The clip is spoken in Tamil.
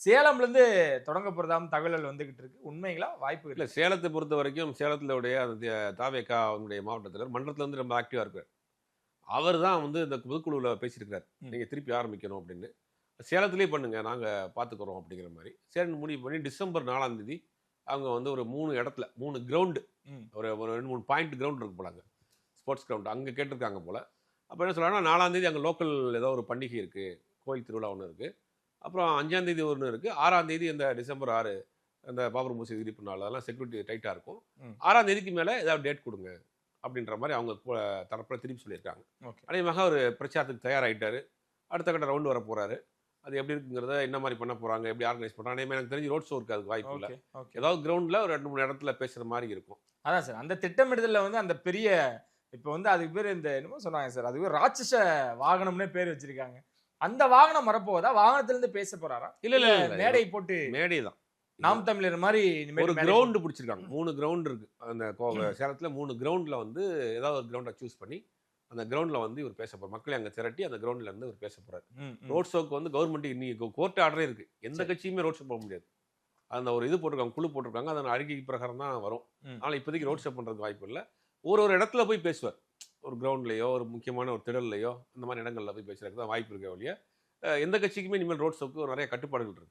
சேலம்ல இருந்து தொடங்க போறதாம் தகவல்கள் வந்துகிட்டு இருக்கு. உண்மைங்களா? வாய்ப்பு இல்ல இருக்கு. சேலத்த பொறுத்தவரைக்கும் சேலத்திலுடைய அந்த தாவேகா அவங்களுடைய மாவட்டத்தில மன்றத்தில வந்து ரொம்ப ஆக்டிவா இருக்காரு. அவர் தான் வந்து இந்த பொதுக்குழுவுல பேசியிருக்கிறார். ம். நீங்க திருப்பி ஆரம்பிக்கணும் அப்படின்னு. சேலத்திலேயே பண்ணுங்க. நாங்க பார்த்துக்கிறோம் அப்படிங்கிற மாரி. சரின்னு முடிவு பண்ணி டிசம்பர் 4ஆம் தேதி அவங்க வந்து ஒரு 3 இடத்துல 3 கிரவுண்ட் ம். ஒரு ஒரு 2, 3 பாயிண்ட் கிரவுண்ட் இருக்கு போல அங்க. Sports ground. அங்க கேட்டிருக்காங்க போல. அப்ப என்ன சொல்றாங்கன்னா 4ஆம் தேதி அங்க லோக்கல் ஏதோ ஒரு பண்டிகை இருக்கு. கோயில் திருவிழா ஒண்ணு இருக்கு. அப்புறம் 5ஆம் தேதி ஒண்ணு இருக்கு. 6ஆம் தேதி இந்த டிசம்பர் 6 அந்த பாபர் மசூதி இடிப்பு நாள் அதெல்லாம் செக்யூரிட்டி டைட்டா இருக்கும். ம். 6ஆம் தேதிக்கு மேல ஏதாவது டேட் குடுங்க. அப்படின்ற மாரி அவங்க தரப்புல திருப்பி சொல்லியிருக்காங்க. ஓகே. அநேகமாக அவரு பிரச்சாரத்துக்கு தயாராயிட்டாரு. அடுத்த கட்ட ரவுண்ட் வரப்போறாரு. அது எப்படி இருக்குங்கிறத என்ன மாரி பண்ண போறாங்க? எப்படி ஆர்கனைஸ் பண்றாங்க? அதே மாரி எனக்கு தெரிஞ்சு ரோட் ஷோ இருக்காதுக்கு வாய்ப்பு இல்ல. ஓகே. ஓகே. ஏதாவது கிரவுண்ட்ல ஒரு 2, 3 இடத்துல பேசுற மாரி இருக்கும். அதான் சார். அந்த திட்டமிடுதல்ல வந்து அந்த பெரிய இப்ப வந்து அதுக்கு பேரு இந்த என்னமோ சொன்னாங்க சார். அதுக்கு பேரு ராட்சச வாகனம்னே பேர் வச்சிருக்காங்க. அந்த வாகனம் வரப்போகுதா? வாகனத்திலிருந்து பேச போறாரா? இல்ல, இல்ல, இல்ல இல்ல. இல்ல. மேடை போட்டு மேடை தான். நாம் தமிழர் மாரி ஒரு இனிமேட்டு மேடை கிரவுண்ட் போட்டு புடிச்சிருக்காங்க. 3 கிரவுண்ட் இருக்கு. அந்த சேலத்துல 3 கிரவுண்ட்ல வந்து ஏதாவது ஒரு கிரவுண்ட சூஸ் பண்ணி, அந்த கிரவுண்ட்ல வந்து இவரு பேச போறாரு. மக்களை அங்க திரட்டி அந்த கிரவுண்ட்ல இருந்து இவரு பேச போறாரு. ம். ம். ரோட் ஷோக்கு வந்து கவர்மெண்ட் இன்னைக்கு கோர்ட் ஆர்டரே இருக்கு. எந்த சரி. கட்சியுமே ரோட் ஷோ போக முடியாது. அந்த ஒரு இது போட்டிருக்காங்க, குழு போட்டிருக்காங்க. அதன் அறிக்கை பிரகாரம் தான் வரும். ம். அதனால இப்போதைக்கு ரோட் ஷோ பண்றதுக்கு வாய்ப்பு இல்ல. ஒரு இடத்துல போய் பேசுவார். ஒரு கிரவுண்ட்லயோ, ஒரு முக்கியமான ஒரு திடல்லயோ, அந்த மாரி இடங்கள்ல போய் பேசுறதுக்கு தான் வாய்ப்பு இருக்கே ஒழிய, எந்த கட்சிக்குமே இனிமேல் ரோட் ஷோக்கு நெறைய கட்டுப்பாடுகள் இருக்கு.